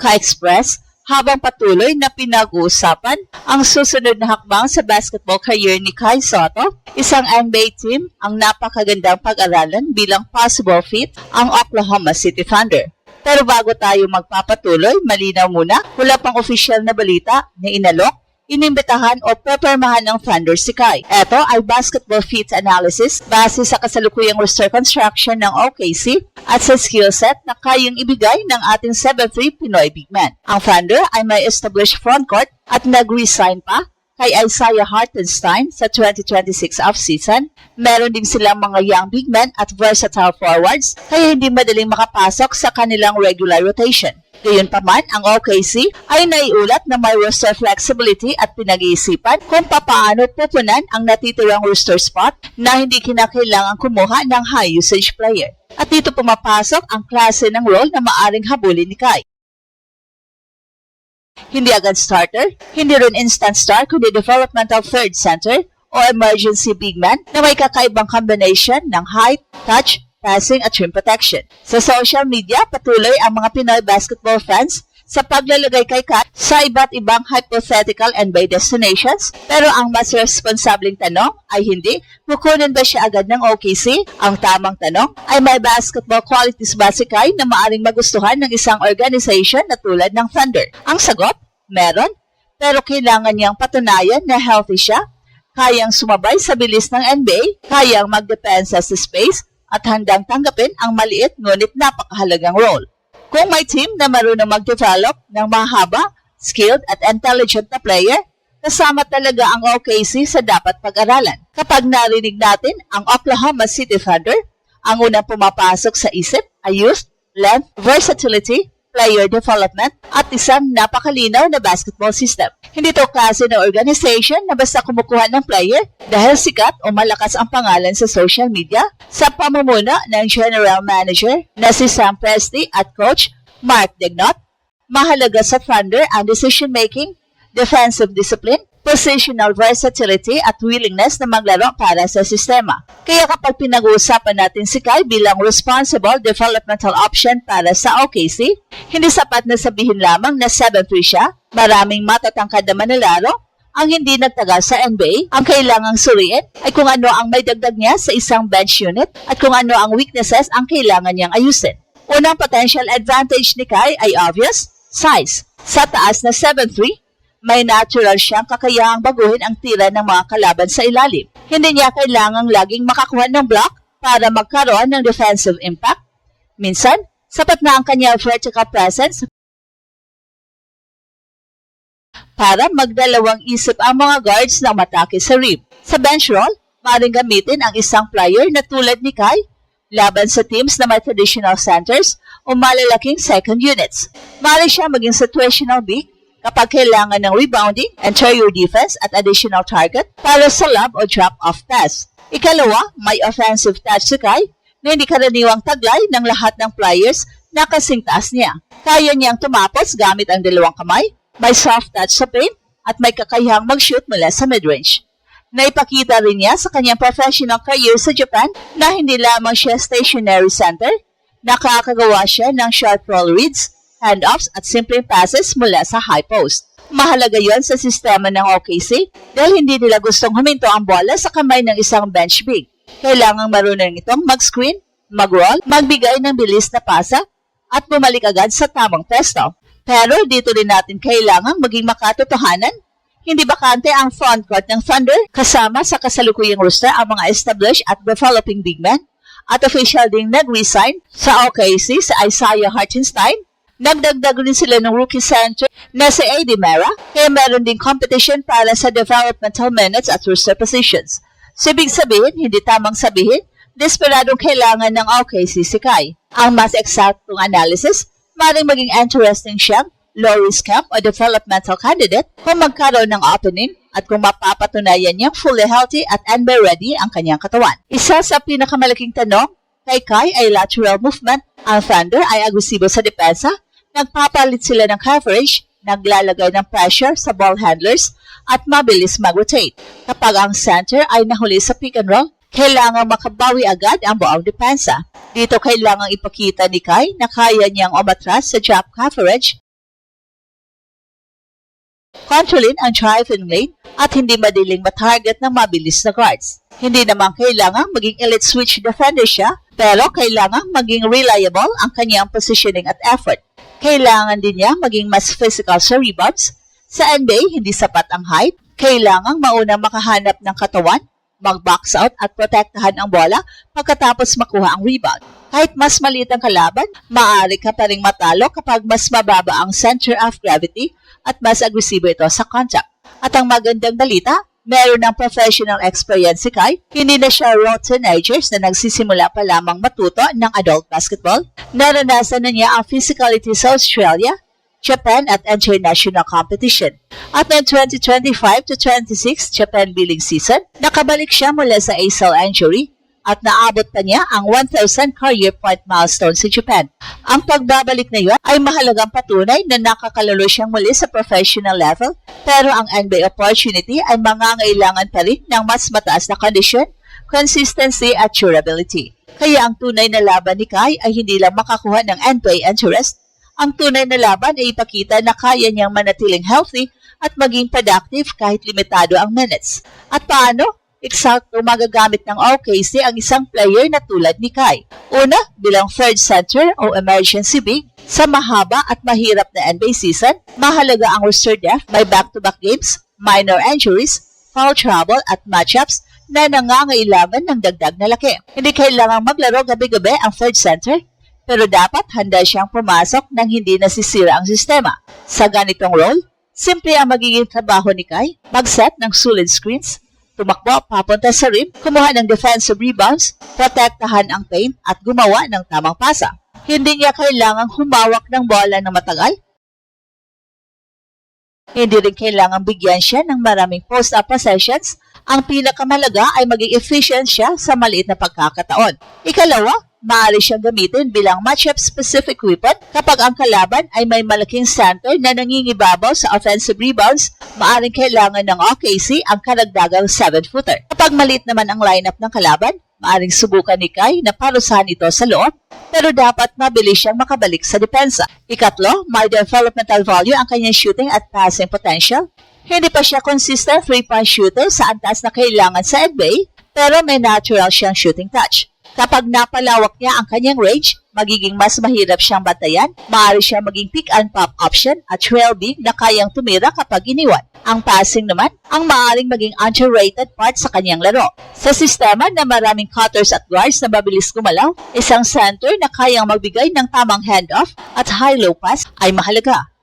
ka-express habang patuloy na pinag-uusapan ang susunod na hakbang sa basketball career ni Kai Sotto, isang NBA team ang napakagandang pag-aralan bilang possible fit ang Oklahoma City Thunder. Pero bago tayo magpapatuloy, malinaw muna, wala pang opisyal na balita na inalok, inimbitahan o pepermahan ng Thunder si Kai. Ito ay basketball fit analysis base sa kasalukuyang roster construction ng OKC at sa skill set na kayang ibigay ng ating 7'3 Pinoy big man. Ang Thunder ay may established frontcourt at nag-resign pa kay Isaiah Hartenstein sa 2026 offseason. Meron din silang mga young big men at versatile forwards kaya hindi madaling makapasok sa kanilang regular rotation. Gayunpaman, ang OKC ay naiulat na may roster flexibility at pinag-iisipan kung papaano pupunan ang natitirang roster spot na hindi kinakailangan kumuha ng high-usage player. At dito pumapasok ang klase ng role na maaring habulin ni Kai. Hindi agad starter, hindi rin instant star kundi developmental third center o emergency big man na may kakaibang combination ng height, touch, passing at rim protection. Sa social media, patuloy ang mga Pinoy basketball fans sa paglalagay kay Kai sa iba't ibang hypothetical NBA destinations. Pero ang mas responsableng tanong ay hindi, kukunin ba siya agad ng OKC? Ang tamang tanong ay may basketball qualities ba si Kai na maaring magustuhan ng isang organization na tulad ng Thunder? Ang sagot, meron. Pero kailangan niyang patunayan na healthy siya, kayang sumabay sa bilis ng NBA, kayang magdepensa sa space, at handang tanggapin ang maliit ngunit napakahalagang role. Kung may team na marunong mag-develop ng mahaba, skilled at intelligent na player, kasama talaga ang OKC sa dapat pag-aralan. Kapag narinig natin ang Oklahoma City Thunder, ang unang pumapasok sa isip ay youth, length, versatility, player development, at isang napakalinaw na basketball system. Hindi to klase ng organization na basta kumukuha ng player dahil sikat o malakas ang pangalan sa social media sa pamumuno ng general manager na si Sam Presti at coach Mark Daigneault. Mahalaga sa Thunder ang decision-making, defensive discipline, positional versatility at willingness na maglaro para sa sistema. Kaya kapag pinag-uusapan natin si Kai bilang responsible developmental option para sa OKC, hindi sapat na sabihin lamang na 7'3 siya, maraming matatangkad na manlalaro, ang hindi nagtagal sa NBA. Ang kailangang suriin ay kung ano ang may dagdag niya sa isang bench unit at kung ano ang weaknesses ang kailangan niyang ayusin. Unang potential advantage ni Kai ay obvious, size. Sa taas na 7'3", may natural siyang kakayahang baguhin ang tira ng mga kalaban sa ilalim. Hindi niya kailangang laging makakuha ng block para magkaroon ng defensive impact. Minsan, sapat na ang kanyang vertical presence para magdalawang isip ang mga guards na matake sa rim. Sa bench roll, maaaring gamitin ang isang player na tulad ni Kai laban sa teams na may traditional centers o malalaking second units. Maaari siya maging situational big kapag kailangan ng rebounding, interior defense at additional target para sa lob o drop-off pass. Ikalawa, may offensive touch si Kai na hindi karaniwang taglay ng lahat ng players na kasing taas niya. Kaya niyang tumapos gamit ang dalawang kamay, may soft touch sa paint at may kakayahang mag-shoot mula sa mid-range. Naipakita rin niya sa kanyang professional career sa Japan na hindi lamang siya stationary center, nakakagawa siya ng short roll reads, handoffs at simple passes mula sa high post. Mahalaga yon sa sistema ng OKC dahil hindi nila gustong huminto ang bola sa kamay ng isang bench big. Kailangang marunong itong mag-screen, mag-roll, magbigay ng bilis na pasa at bumalik agad sa tamang pesto. Pero dito rin natin kailangang maging makatotohanan. Hindi bakante ang frontcourt ng Thunder kasama sa kasalukuyang roster ang mga established at developing big men at official ding nag-resign sa OKC sa Isaiah Hartenstein. Nagdagdag rin sila ng rookie center na si A.D. Mera, kaya meron ding competition para sa developmental minutes at roster positions. So, ibig sabihin, hindi tamang sabihin, desperadong kailangan ng OKC si Kai. Ang mas eksaktong analysis, maaaring maging interesting siyang low-risk camp o developmental candidate kung magkaroon ng opening at kung mapapatunayan niyang fully healthy at NBA ready ang kanyang katawan. Isa sa pinakamalaking tanong kay Kai ay lateral movement. Ang Thunder ay agresibo sa depensa, nagpapalit sila ng coverage, naglalagay ng pressure sa ball handlers at mabilis mag-rotate. Kapag ang center ay nahuli sa pick and roll, kailangang makabawi agad ang buong depensa. Dito kailangang ipakita ni Kai na kaya niyang umatras sa drop coverage Kontrolin ang driving lane at hindi madaling matarget ng mabilis na guards. Hindi naman kailangang maging elite switch defender siya, pero kailangang maging reliable ang kanyang positioning at effort. Kailangan din niya maging mas physical sa rebounds. Sa NBA, hindi sapat ang height. Kailangang maunang makahanap ng katawan, mag-box out at protektahan ang bola pagkatapos makuha ang rebound. Kahit mas maliit ang kalaban, maaari ka pa ring matalo kapag mas mababa ang center of gravity at mas agresibo ito sa contact. At ang magandang balita, meron ng professional experience si Kai. Hindi na siya raw teenagers na nagsisimula pa lamang matuto ng adult basketball. Naranasan na niya ang physicality sa Australia, Japan at international competition. At noong 2025 to 26 Japan billing season, nakabalik siya mula sa ACL injury at naabot pa niya ang 1,000 career point milestone sa Japan. Ang pagbabalik na iyon ay mahalagang patunay na nakakalalo siyang muli sa professional level, pero ang NBA opportunity ay mangangailangan pa rin ng mas mataas na condition, consistency at durability. Kaya ang tunay na laban ni Kai ay hindi lang makakuha ng NBA interest. Ang tunay na laban ay ipakita na kaya niyang manatiling healthy at maging productive kahit limitado ang minutes. At paano? Eksakto magagamit ng OKC ang isang player na tulad ni Kai. Una, bilang third center o emergency big. Sa mahaba at mahirap na NBA season, mahalaga ang roster depth, may back-to-back games, minor injuries, foul trouble at matchups na nangangailangan ng dagdag na laki. Hindi kailangang maglaro gabi-gabi ang third center, pero dapat handa siyang pumasok nang hindi nasisira ang sistema. Sa ganitong role, simple ang magiging trabaho ni Kai, mag-set ng solid screens, tumakbo papunta sa rim, kumuha ng defensive rebounds, protektahan ang paint at gumawa ng tamang pasa. Hindi niya kailangang humawak ng bola ng matagal. Hindi rin kailangang bigyan siya ng maraming post-up possessions. Ang pinakamalaga ay maging efficient siya sa maliit na pagkakataon. Ikalawa, maaari siyang gamitin bilang matchup-specific weapon kapag ang kalaban ay may malaking center na nangingibabaw sa offensive rebounds, maaaring kailangan ng OKC ang karagdagang 7-footer. Kapag maliit naman ang lineup ng kalaban, maaaring subukan ni Kai na parusahan ito sa loob, pero dapat mabilis siyang makabalik sa depensa. Ikatlo, may developmental value ang kanyang shooting at passing potential. Hindi pa siya consistent 3-point shooter sa antas na kailangan sa NBA, pero may natural siyang shooting touch. Kapag napalawak niya ang kanyang range, magiging mas mahirap siyang bantayan, maaari siya maging pick-and-pop option at trail big na kayang tumira kapag iniwan. Ang passing naman, ang maaaring maging underrated part sa kanyang laro. Sa sistema na maraming cutters at guards na mabilis gumalaw, isang center na kayang magbigay ng tamang handoff at high-low pass ay mahalaga.